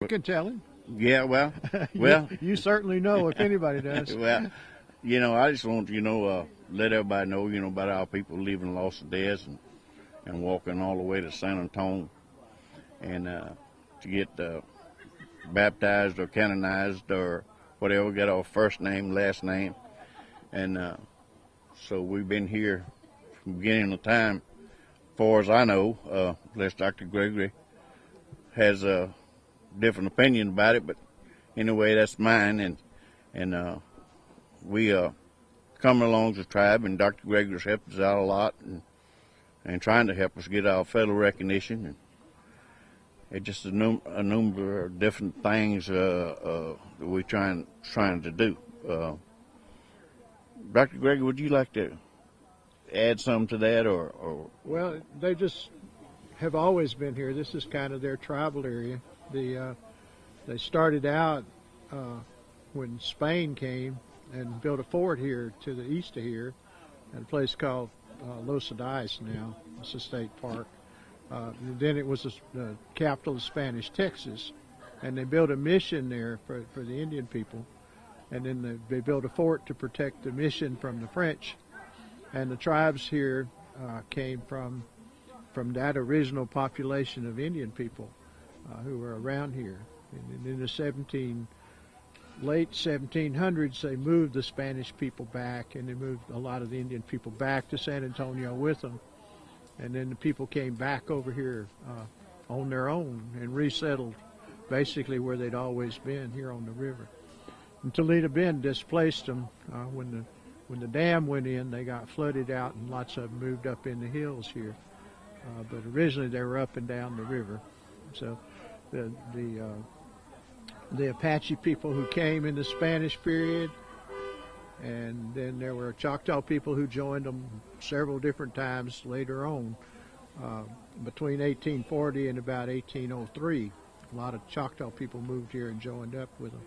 You can tell him. Yeah, well, you certainly know if anybody does. well, I just want to, let everybody know, about our people leaving Los Angeles and walking all the way to San Antonio and to get baptized or canonized or whatever, get our first name, last name. And so we've been here from the beginning of time. As far as I know, unless Dr. Gregory has a different opinion about it, but anyway, that's mine. And we come along as a tribe, and Dr. Gregory's helped us out a lot and trying to help us get our federal recognition. And it's just a number of different things that we're trying to do. Dr. Gregory, would you like to add something to that, or? Well, they just have always been here. This is kind of their tribal area. They started out when Spain came and built a fort here to the east of here, at a place called Los Angeles now. It's a state park. Then it was the capital of Spanish Texas, and they built a mission there for the Indian people. And then they built a fort to protect the mission from the French. And the tribes here came from that original population of Indian people who were around here. And in the late 1700s, they moved the Spanish people back, and they moved a lot of the Indian people back to San Antonio with them. And then the people came back over here on their own and resettled basically where they'd always been, here on the river. And Toledo Bend displaced them. When the dam went in, they got flooded out, and lots of them moved up in the hills here. But originally they were up and down the river. So the Apache people who came in the Spanish period, and then there were Choctaw people who joined them several different times later on. Between 1840 and about 1803, a lot of Choctaw people moved here and joined up with them.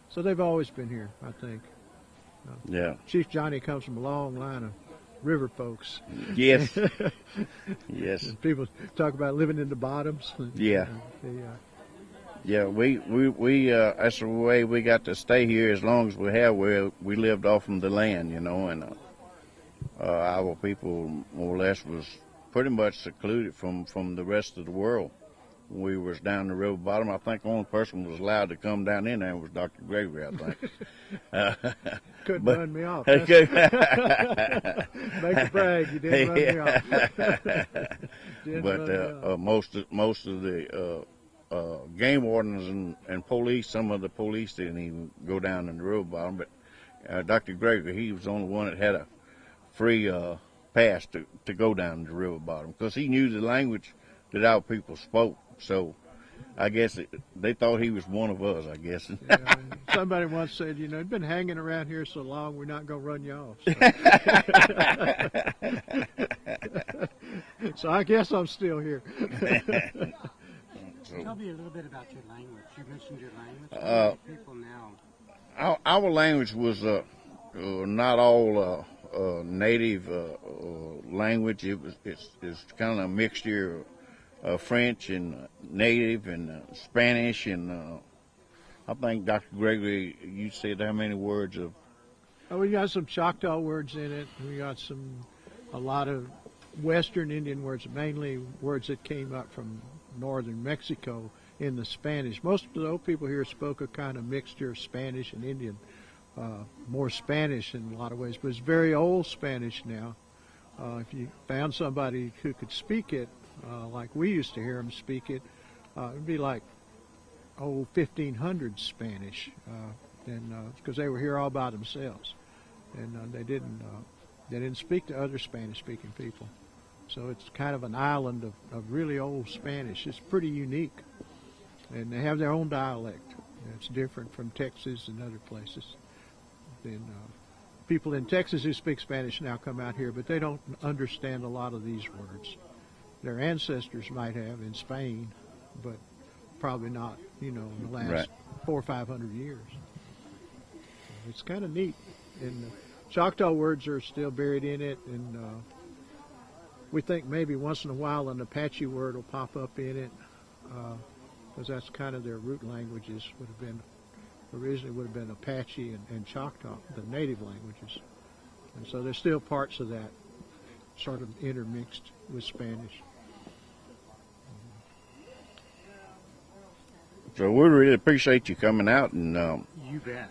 So they've always been here, I think. Yeah. Chief Johnny comes from a long line of river folks. Yes. Yes. And people talk about living in the bottoms. Yeah. Yeah, we that's the way we got to stay here as long as we have. We lived off of the land, and our people more or less was pretty much secluded from the rest of the world. We was down the river bottom. I think the only person who was allowed to come down in there was Dr. Gregory, I think. Couldn't run me off. Make a brag, you didn't run me off. Most of the game wardens and police, some of the police didn't even go down in the river bottom. But Dr. Gregory, he was the only one that had a free pass to go down the river bottom, because he knew the language that our people spoke. So I guess they thought he was one of us, I guess. Yeah, somebody once said, you've been hanging around here so long, we're not going to run you off. So. So I guess I'm still here. Tell me a little bit about your language. You mentioned your language. People now. Our language was not all native language. It's kind of a mixture of French and native and Spanish, and I think Dr. Gregory, you said how many words of? We got some Choctaw words in it. We got a lot of Western Indian words, mainly words that came up from northern Mexico in the Spanish. Most of the old people here spoke a kind of mixture of Spanish and Indian, more Spanish in a lot of ways, but it's very old Spanish now. If you found somebody who could speak it, like we used to hear them speak it, it'd be like old 1500s Spanish, because they were here all by themselves, and they didn't speak to other Spanish-speaking people. So it's kind of an island of really old Spanish. It's pretty unique, and they have their own dialect. It's different from Texas and other places. Then people in Texas who speak Spanish now come out here, but they don't understand a lot of these words. Their ancestors might have in Spain, but probably not, in the last 400 or 500 years. It's kind of neat. And the Choctaw words are still buried in it, and we think maybe once in a while an Apache word will pop up in it. because that's kind of their root languages. Would have been originally would have been Apache and Choctaw, the native languages, and so there's still parts of that sort of intermixed with Spanish. So we really appreciate you coming out and You bet.